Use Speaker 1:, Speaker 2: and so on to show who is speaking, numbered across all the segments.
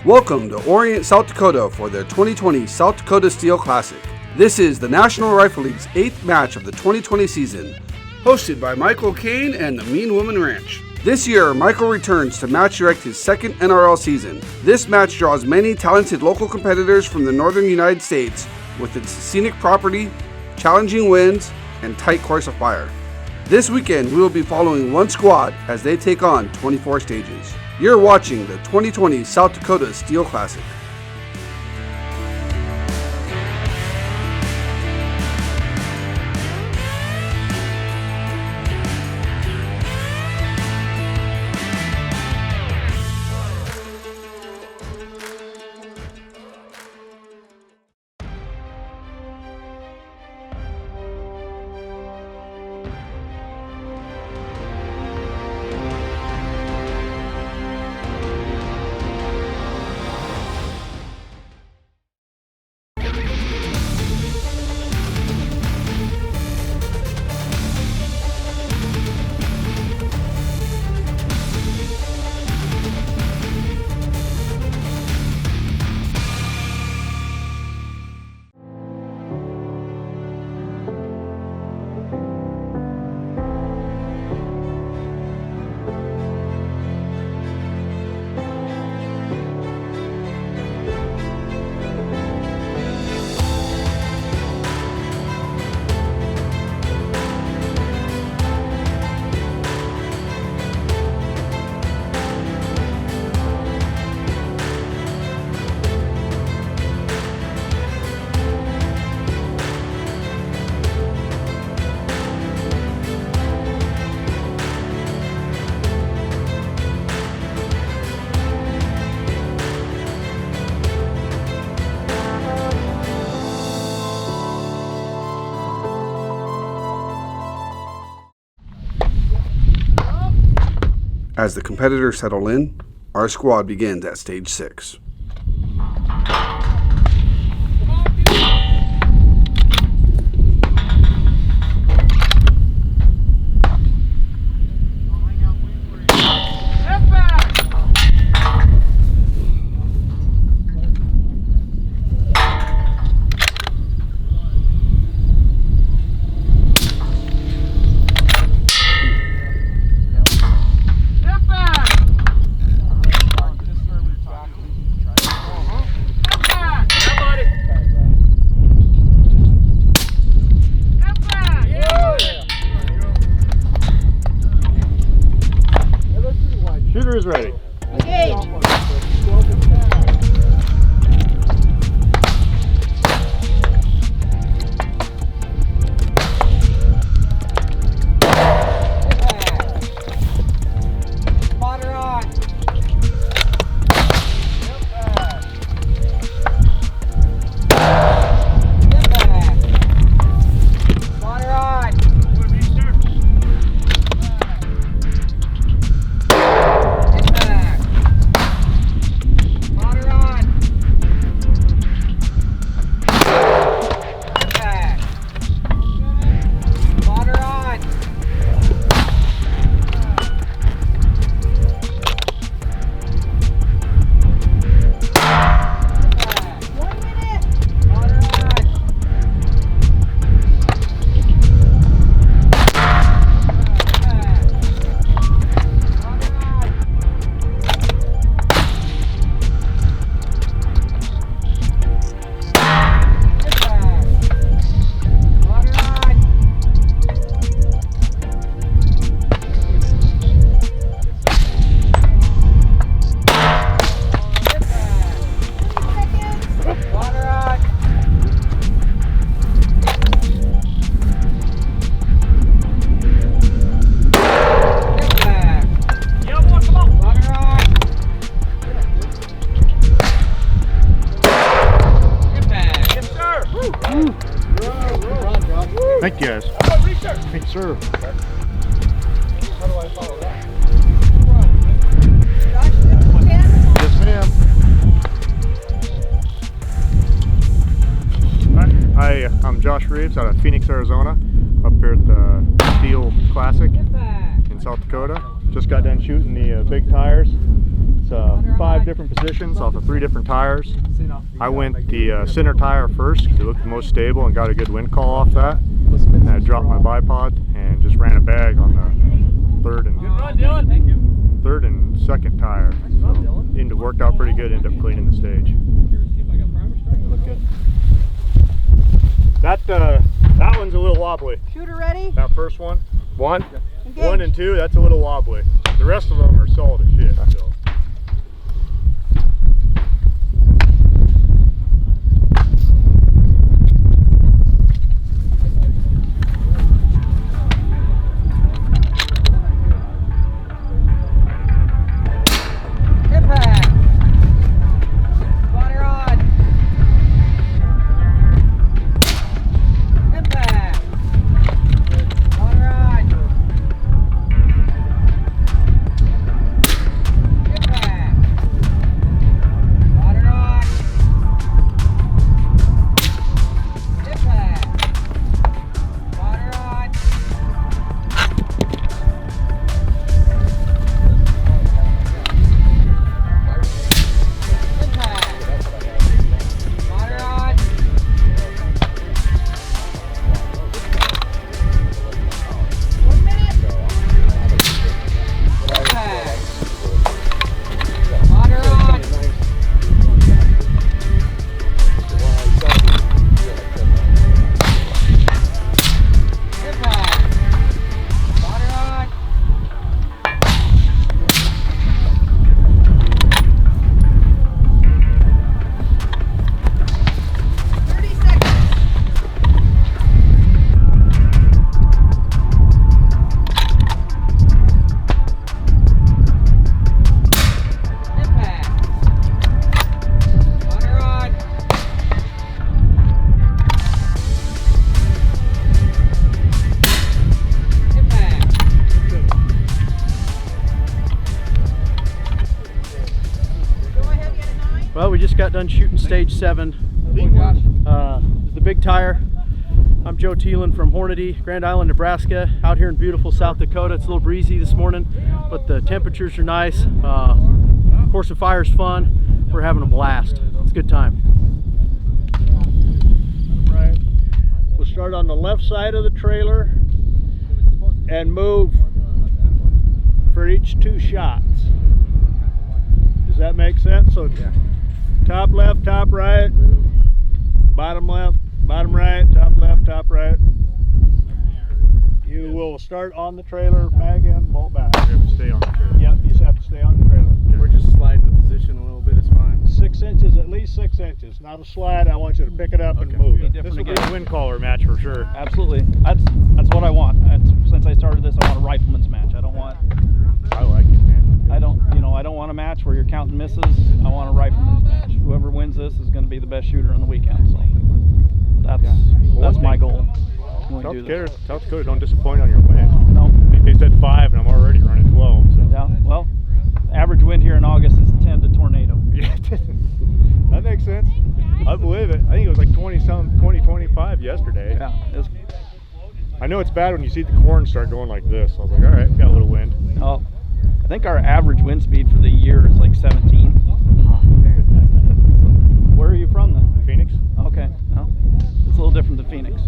Speaker 1: Welcome to Orient, South Dakota for their 2020 South Dakota Steel Classic. This is the National Rifle League's 8th match of the 2020 season, hosted by Michael Kane and the Mean Woman Ranch. This year, Michael returns to match direct his second NRL season. This match draws many talented local competitors from the northern United States with its scenic property, challenging winds, and tight course of fire. This weekend, we will be following one squad as they take on 24 stages. You're watching the 2020 South Dakota Steel Classic. As the competitors settle in, our squad begins at stage 6.
Speaker 2: Shooter is ready.
Speaker 3: Engage. Spotter on. Get back. Spotter on.
Speaker 2: Thank you guys. Thanks, sir.
Speaker 3: How do I follow that?
Speaker 2: Yes, ma'am. Hi, I'm Josh Reeves out of Phoenix, Arizona, up here at the Steel Classic in South Dakota. Just got done shooting the big tires. It's 5 different positions off of 3 different tires. I went the center tire first because it looked the most stable and got a good wind call off that. And I dropped my bipod and just ran a bag on the third and second tire. So it worked out pretty good. Ended up cleaning the stage. Look good. That one's a little wobbly.
Speaker 3: Shooter ready?
Speaker 2: That first one.
Speaker 3: Engage.
Speaker 2: 1 and 2, that's a little wobbly. The rest of them are solid as shit. So.
Speaker 3: Impact. Spotter on. Impact. Spotter on. Impact. Spotter on. Impact. Spotter on. Impact. Spotter on. One minute. Impact. Spotter on. Impact. Spotter on. Impact. Spotter on. Impact. Go ahead, get a 9.
Speaker 4: Well, we just got done shooting stage 7. It's the big tire. I'm Joe Thielen from Hornady, Grand Island, Nebraska, out here in beautiful South Dakota. It's a little breezy this morning, but the temperatures are nice. Of course, the fire's fun. We're having a blast. It's a good time.
Speaker 5: Right. We'll start on the left side of the trailer and move for each 2 shots. Does that make sense? So top left, top right, bottom left, bottom right, top left, top right. You will start on the trailer, bag in, bolt back.
Speaker 2: You have to stay on the trailer.
Speaker 5: Yep, you just have to stay on the trailer.
Speaker 4: We're just sliding the position a little bit, it's fine.
Speaker 5: 6 inches, at least 6 inches. Not a slide. I want you to pick it up and move it.
Speaker 2: This will be a wind caller match for sure.
Speaker 6: Absolutely. That's what I want. Since I started this, I want a rifleman's match. I don't want a match where you're counting misses. I want a rifleman's match. Whoever wins this is going to be the best shooter on the weekend. So that's my goal.
Speaker 2: South Dakota don't disappoint on your win.
Speaker 6: No.
Speaker 2: They said 5 and I'm already running 12. So.
Speaker 6: Yeah. Well, average wind here in August is 10 to tornado.
Speaker 2: Yeah, that makes sense. I believe it. I think it was like 25 yesterday.
Speaker 6: Yeah.
Speaker 2: I know it's bad when you see the corn start going like this. I was like, all right, we got a little wind.
Speaker 6: Oh, I think our average wind speed for the year is like 17. Where are you from then?
Speaker 2: Phoenix.
Speaker 6: Okay. Well, it's a little different than Phoenix.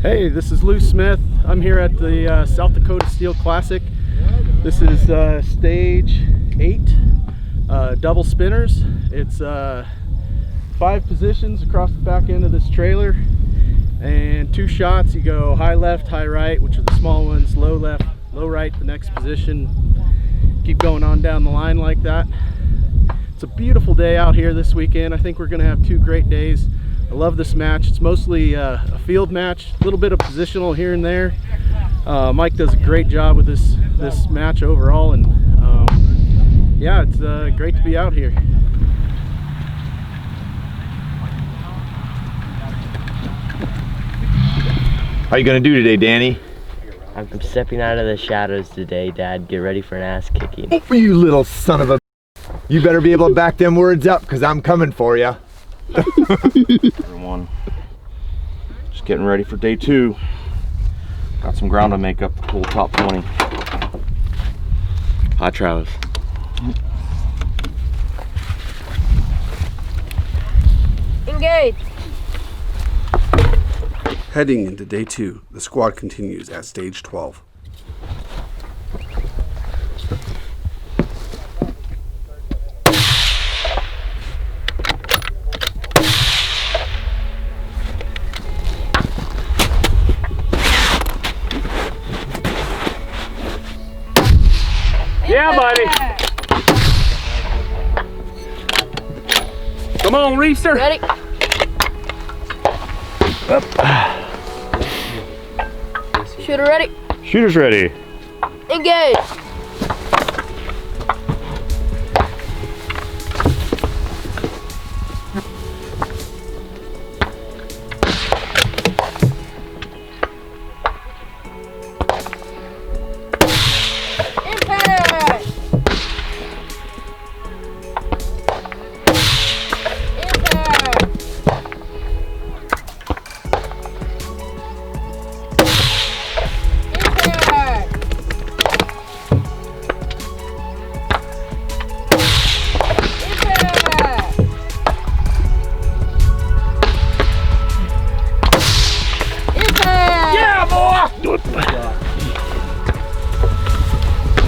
Speaker 4: Hey, this is Lou Smith. I'm here at the South Dakota Steel Classic. This is stage 8, double spinners. It's 5 positions across the back end of this trailer, and 2 shots. You go high left, high right, which are the small ones, low left, low right the next position, keep going on down the line like that. It's a beautiful day out here this weekend. I think we're gonna have 2 great days. I love this match. It's mostly a field match, a little bit of positional here and there. Mike does a great job with this match overall, and yeah, it's great to be out here.
Speaker 7: How you gonna do today, Danny?
Speaker 8: I'm stepping out of the shadows today, Dad. Get ready for an ass kicking.
Speaker 7: Oh, you little son of a... You better be able to back them words up, because I'm coming for you.
Speaker 9: Everyone, just getting ready for day 2. Got some ground to make up the full top 20. Hi, Travis.
Speaker 3: Engage.
Speaker 1: Heading into day 2, the squad continues at stage 12.
Speaker 10: Yeah, buddy. Come on, Reeves.
Speaker 3: Ready? Shooter ready.
Speaker 2: Shooter's ready.
Speaker 3: Engage. Impact.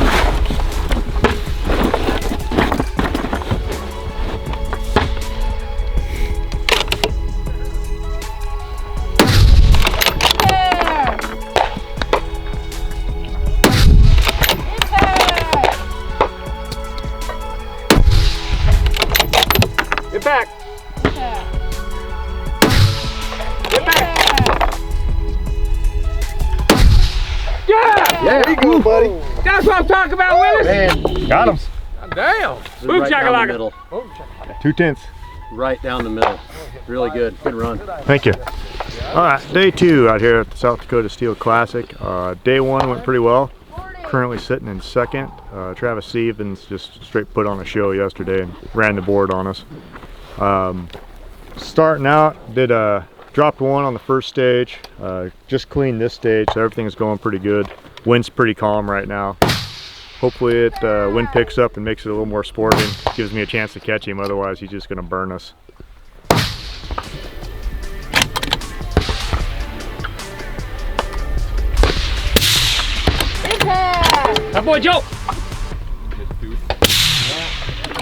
Speaker 3: Impact.
Speaker 10: Get back. Get back. Yeah!
Speaker 7: There you go, buddy.
Speaker 10: That's what I'm talking about, Willis.
Speaker 2: Man, got him.
Speaker 10: Damn. Boom
Speaker 4: Right down the
Speaker 10: shakalaka.
Speaker 4: middle.
Speaker 2: 2/10.
Speaker 4: Right down the middle. Really good. Good run.
Speaker 2: Thank you. All right, day 2 out here at the South Dakota Steel Classic. Day 1 went pretty well. Currently sitting in 2nd. Travis Stevens just straight put on a show yesterday and ran the board on us. Starting out, dropped 1 on the first stage. Just cleaned this stage, so everything's going pretty good. Wind's pretty calm right now. Hopefully wind picks up and makes it a little more sporting. Gives me a chance to catch him, otherwise he's just gonna burn us.
Speaker 10: That boy Joe.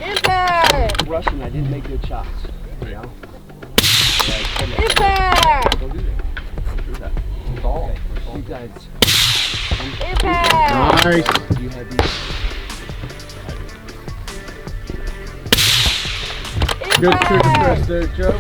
Speaker 3: Impact.
Speaker 4: Rushing, I didn't make good shots.
Speaker 3: Impact. Impact.
Speaker 4: Nice. Good trigger press there, Joe.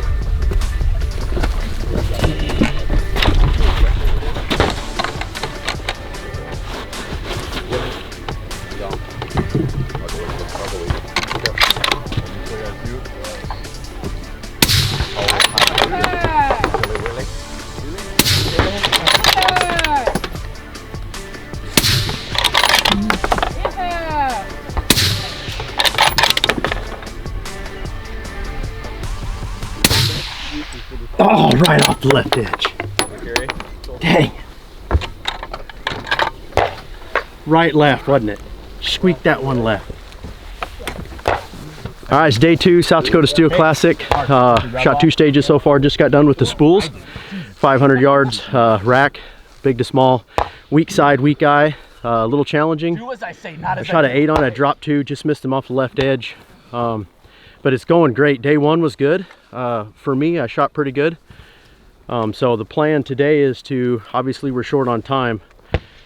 Speaker 4: Oh, right off the left edge. Dang. Right, left, wasn't it? Squeaked that one left. All right, it's day 2, South Dakota Steel Classic. Shot 2 stages so far, just got done with the spools. 500 yards rack, big to small. Weak side, weak eye, a little challenging. I shot an 8 on it, dropped 2, just missed him off the left edge. But it's going great. Day 1 was good. For me, I shot pretty good. So the plan today is to, obviously we're short on time,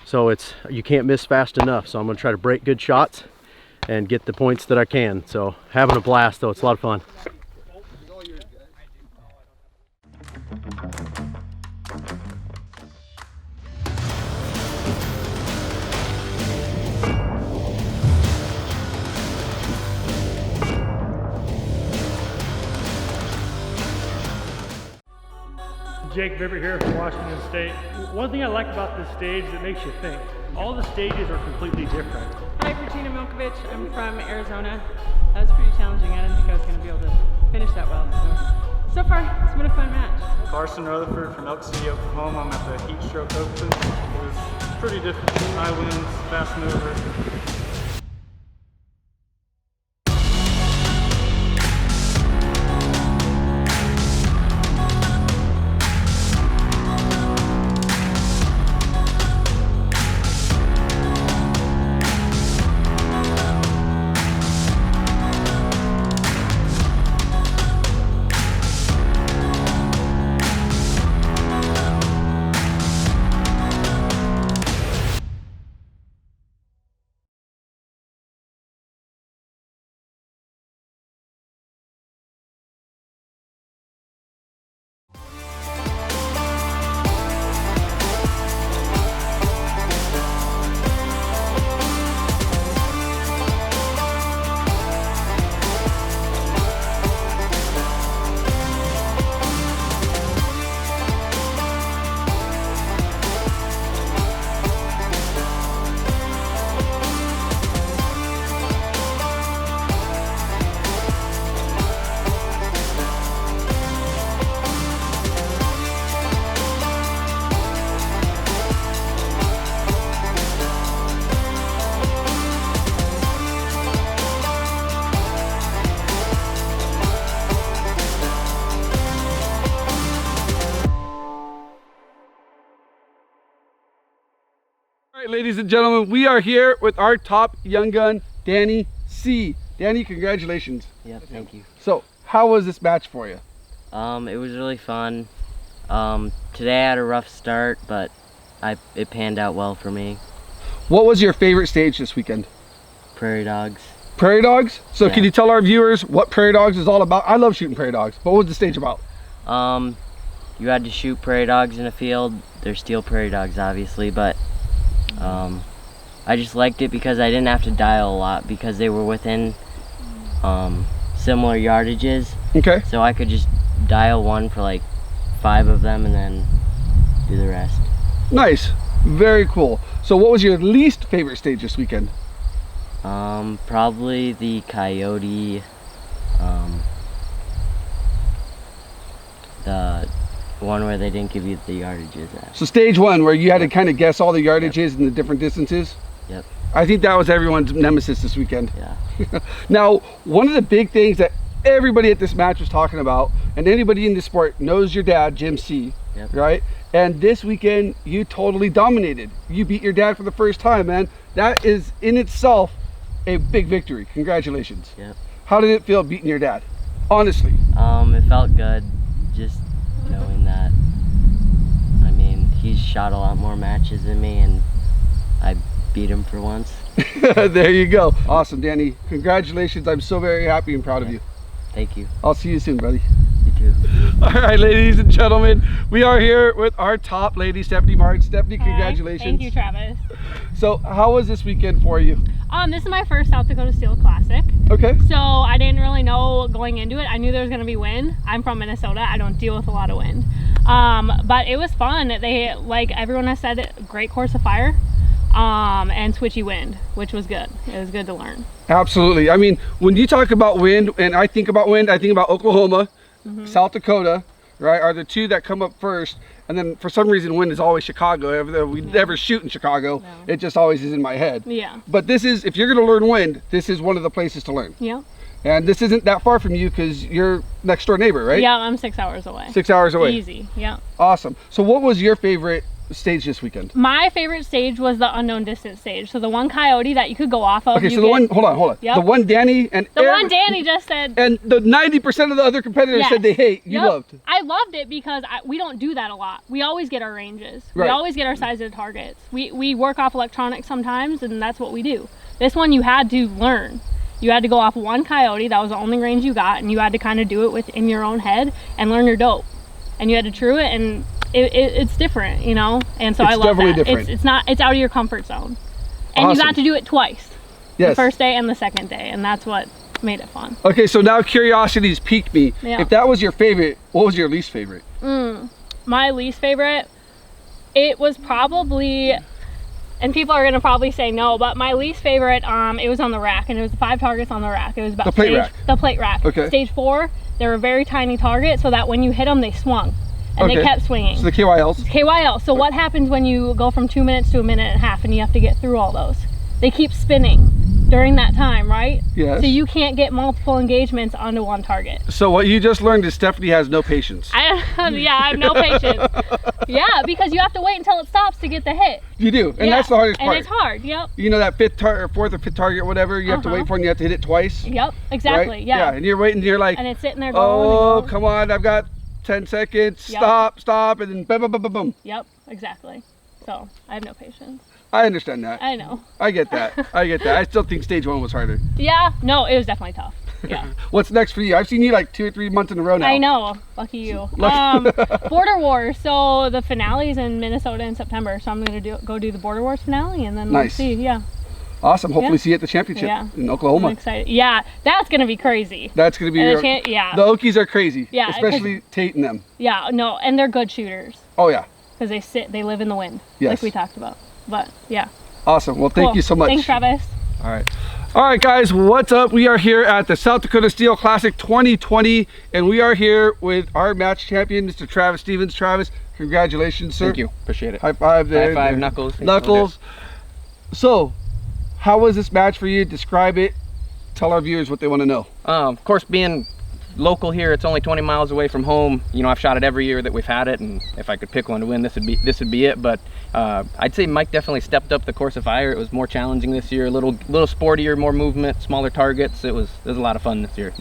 Speaker 4: So you can't miss fast enough. So I'm gonna try to break good shots and get the points that I can. So having a blast though, it's a lot of fun.
Speaker 11: Jake Bibbert here from Washington State. One thing I like about this stage is it makes you think. All the stages are completely different.
Speaker 12: Hi, Regina Milkovich. I'm from Arizona. That was pretty challenging. I didn't think I was going to be able to finish that well. So far, it's been a fun match.
Speaker 13: Carson Rutherford from Elk City, Oklahoma. I'm at the Heat Stroke Open. It was pretty difficult. High winds, fast mover.
Speaker 1: All right, ladies and gentlemen, we are here with our top young gun, Danny C. Danny, congratulations.
Speaker 8: Yep, thank you.
Speaker 1: So, how was this match for you?
Speaker 8: It was really fun. Today I had a rough start, but it panned out well for me.
Speaker 1: What was your favorite stage this weekend?
Speaker 8: Prairie dogs.
Speaker 1: Prairie dogs? So
Speaker 8: Yeah.
Speaker 1: can you tell our viewers what prairie dogs is all about? I love shooting prairie dogs. What was the stage about?
Speaker 8: You had to shoot prairie dogs in a field. They're steel prairie dogs, obviously, but I just liked it because I didn't have to dial a lot because they were within similar yardages.
Speaker 1: Okay.
Speaker 8: So I could just dial one for like 5 of them and then do the rest.
Speaker 1: Nice. Very cool. So what was your least favorite stage this weekend?
Speaker 8: Probably the coyote, the one where they didn't give you the yardages at.
Speaker 1: So stage 1, where you had to kind of guess all the yardages and the different distances?
Speaker 8: Yep.
Speaker 1: I think that was everyone's nemesis this weekend.
Speaker 8: Yeah.
Speaker 1: Now, one of the big things that everybody at this match was talking about, and anybody in this sport knows your dad, Jim C,
Speaker 8: Yep.
Speaker 1: right? And this weekend, you totally dominated. You beat your dad for the first time, man. That is in itself a big victory. Congratulations.
Speaker 8: Yep.
Speaker 1: How did it feel beating your dad? Honestly.
Speaker 8: It felt good, just knowing that. I mean, he's shot a lot more matches than me, and I beat him for once.
Speaker 1: There you go. Awesome, Danny. Congratulations. I'm so very happy and proud of you.
Speaker 8: Thank you.
Speaker 1: I'll see you soon, buddy.
Speaker 8: You too.
Speaker 1: All right, ladies and gentlemen, we are here with our top lady, Stephanie Martin. Stephanie, congratulations.
Speaker 14: Thank you, Travis.
Speaker 1: So, how was this weekend for you?
Speaker 14: This is my first South Dakota Steel Classic.
Speaker 1: Okay.
Speaker 14: So I didn't really know going into it. I knew there was going to be wind. I'm from Minnesota. I don't deal with a lot of wind. But it was fun. They, like everyone has said, great course of fire and switchy wind, which was good. It was good to learn.
Speaker 1: Absolutely. I mean, when you talk about wind, and I think about wind, I think about Oklahoma, South Dakota, right, are the two that come up first. And then for some reason, wind is always Chicago. We never shoot in Chicago. No. It just always is in my head.
Speaker 14: Yeah.
Speaker 1: But this is, if you're going to learn wind, this is one of the places to learn.
Speaker 14: Yeah.
Speaker 1: And this isn't that far from you because you're next door neighbor, right?
Speaker 14: Yeah, I'm 6 hours away.
Speaker 1: 6 hours away.
Speaker 14: Easy, yeah.
Speaker 1: Awesome. So what was your favorite stage this weekend?
Speaker 14: My favorite stage was the unknown distance stage. So the one coyote that you could go off of.
Speaker 1: Okay, so the one, hold on.
Speaker 14: Yep.
Speaker 1: The one Danny and
Speaker 14: the one Danny just said.
Speaker 1: And the 90% of the other competitors said they hate. You loved.
Speaker 14: I loved it because we don't do that a lot. We always get our ranges.
Speaker 1: Right.
Speaker 14: We always get our size of targets. We work off electronics sometimes, and that's what we do. This one you had to learn. You had to go off one coyote. That was the only range you got, and you had to kind of do it within your own head and learn your dope. And you had to true it, and it's different, you know. And so I love that.
Speaker 1: Different.
Speaker 14: It's out of your comfort zone, and you got to do it twice.
Speaker 1: Yes.
Speaker 14: The first day and the second day, and that's what made it fun.
Speaker 1: Okay, so now curiosity's piqued me.
Speaker 14: Yeah.
Speaker 1: If that was your favorite, what was your least favorite?
Speaker 14: My least favorite, it was probably. And people are gonna probably say no, but my least favorite, it was on the rack, and it was 5 targets on the rack. It was about
Speaker 1: the plate rack.
Speaker 14: The plate rack.
Speaker 1: Okay.
Speaker 14: Stage 4, they were very tiny targets, so that when you hit them, they swung, and they kept swinging.
Speaker 1: So the KYLs.
Speaker 14: KYL. So what happens when you go from 2 minutes to 1.5 minutes, and you have to get through all those? They keep spinning during that time, right?
Speaker 1: Yes.
Speaker 14: So you can't get multiple engagements onto one target.
Speaker 1: So what you just learned is Stephanie has no patience.
Speaker 14: I have no patience. Yeah, because you have to wait until it stops to get the hit.
Speaker 1: You do, and that's the hardest part.
Speaker 14: And it's hard, yep.
Speaker 1: You know that fourth or fifth target, whatever, you have to wait for, and you have to hit it twice.
Speaker 14: Yep, exactly,
Speaker 1: right?
Speaker 14: yeah.
Speaker 1: And you're waiting, you're like,
Speaker 14: and it's sitting there going
Speaker 1: oh,
Speaker 14: and going.
Speaker 1: come on, I've got 10 seconds,
Speaker 14: Yep.
Speaker 1: stop, and then boom, boom, boom, boom, boom.
Speaker 14: Yep, exactly. So, I have no patience.
Speaker 1: I understand that.
Speaker 14: I know.
Speaker 1: I get that. I still think stage 1 was harder.
Speaker 14: Yeah, no, it was definitely tough. Yeah.
Speaker 1: What's next for you? I've seen you like 2 or 3 months in a row now.
Speaker 14: I know. Lucky you. Border Wars. So the finale's in Minnesota in September. So I'm gonna go do the Border Wars finale, and then let's see. Yeah.
Speaker 1: Awesome. Hopefully see you at the championship in Oklahoma.
Speaker 14: I'm excited. Yeah, that's gonna be crazy.
Speaker 1: That's gonna be
Speaker 14: yeah.
Speaker 1: The Okies are crazy.
Speaker 14: Yeah.
Speaker 1: Especially Tate and them.
Speaker 14: Yeah. No, and they're good shooters.
Speaker 1: Oh yeah.
Speaker 14: Because they live in the wind.
Speaker 1: Yes.
Speaker 14: Like we talked about. But yeah.
Speaker 1: Awesome. Well, thank you so much.
Speaker 14: Thanks, Travis.
Speaker 1: All right. All right, guys, what's up? We are here at the South Dakota Steel Classic 2020, and we are here with our match champion, Mr. Travis Stevens. Travis, congratulations, sir.
Speaker 15: Thank you. Appreciate it.
Speaker 1: High five there.
Speaker 15: High five, Knuckles.
Speaker 1: Knuckles. So, how was this match for you? Describe it. Tell our viewers what they want to know.
Speaker 15: Of course, being local here, it's only 20 miles away from home. You know, I've shot it every year that we've had it, and if I could pick one to win, this would be it. But I'd say Mike definitely stepped up the course of fire. It was more challenging this year, a little sportier, more movement, smaller targets. It was a lot of fun this year.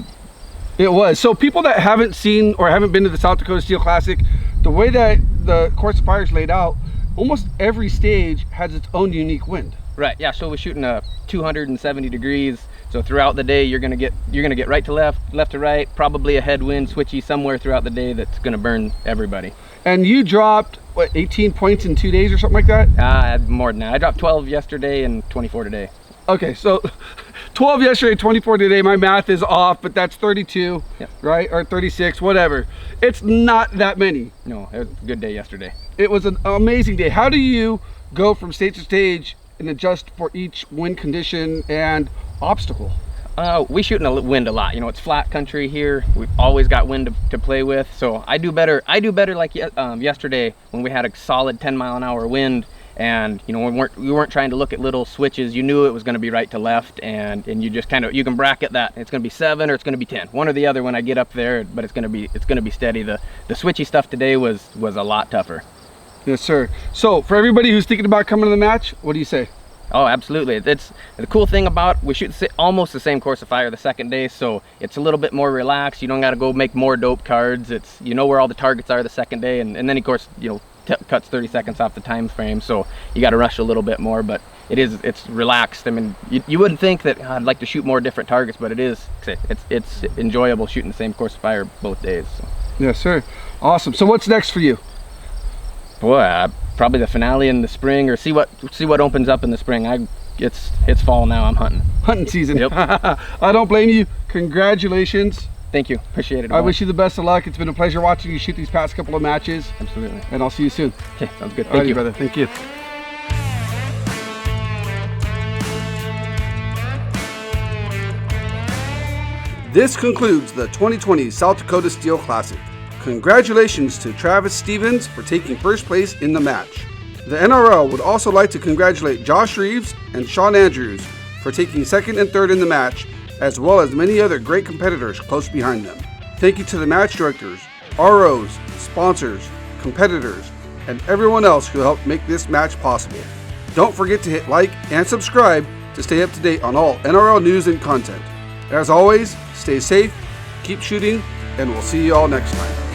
Speaker 1: It was. So people that haven't seen or haven't been to the South Dakota Steel Classic, the way that the course of fire is laid out, almost every stage has its own unique wind.
Speaker 15: Right. Yeah. So we're shooting 270 degrees. So throughout the day, you're gonna get right to left, left to right, probably a headwind, switchy somewhere throughout the day that's gonna burn everybody.
Speaker 1: And you dropped what, 18 points in 2 days or something like that?
Speaker 15: More than that. I dropped 12 yesterday and 24 today.
Speaker 1: Okay, so 12 yesterday, 24 today. My math is off, but that's 32, right? Or 36, whatever. It's not that many.
Speaker 15: No, it was a good day yesterday.
Speaker 1: It was an amazing day. How do you go from stage to stage and adjust for each wind condition and obstacle?
Speaker 15: We shoot in the wind a lot. You know, it's flat country here. We've always got wind to play with. So I do better like yesterday when we had a solid 10-mile-an-hour wind, and you know, we weren't trying to look at little switches. You knew it was going to be right to left, and you just you can bracket that. It's going to be 7 or it's going to be 10, one or the other when I get up there. But it's going to be steady. The switchy stuff today was a lot tougher.
Speaker 1: Yes, sir. So for everybody who's thinking about coming to the match, what do you say?
Speaker 15: Oh, absolutely. It's the cool thing about we shoot almost the same course of fire the second day, so it's a little bit more relaxed. You don't got to go make more dope cards. It's, you know where all the targets are the second day, and then of course, you know, cuts 30 seconds off the time frame, so you got to rush a little bit more. But it's relaxed. I mean, you wouldn't think that I'd like to shoot more different targets, but it's enjoyable shooting the same course of fire both days. So.
Speaker 1: Yes, sir. Awesome. So what's next for you?
Speaker 15: Boy, probably the finale in the spring, or see what opens up in the spring. It's fall now. I'm hunting
Speaker 1: season.
Speaker 15: Yep.
Speaker 1: I don't blame you. Congratulations.
Speaker 15: Thank you. Appreciate it.
Speaker 1: I wish you the best of luck. It's been a pleasure watching you shoot these past couple of matches.
Speaker 15: Absolutely.
Speaker 1: And I'll see you soon.
Speaker 15: Okay, sounds good. Thank you,
Speaker 1: brother. Thank you. This concludes the 2020 South Dakota Steel Classic. Congratulations to Travis Stevens for taking first place in the match. The NRL would also like to congratulate Josh Reeves and Sean Andrews for taking second and third in the match, as well as many other great competitors close behind them. Thank you to the match directors, ROs, sponsors, competitors, and everyone else who helped make this match possible. Don't forget to hit like and subscribe to stay up to date on all NRL news and content. As always, stay safe, keep shooting, and we'll see you all next time.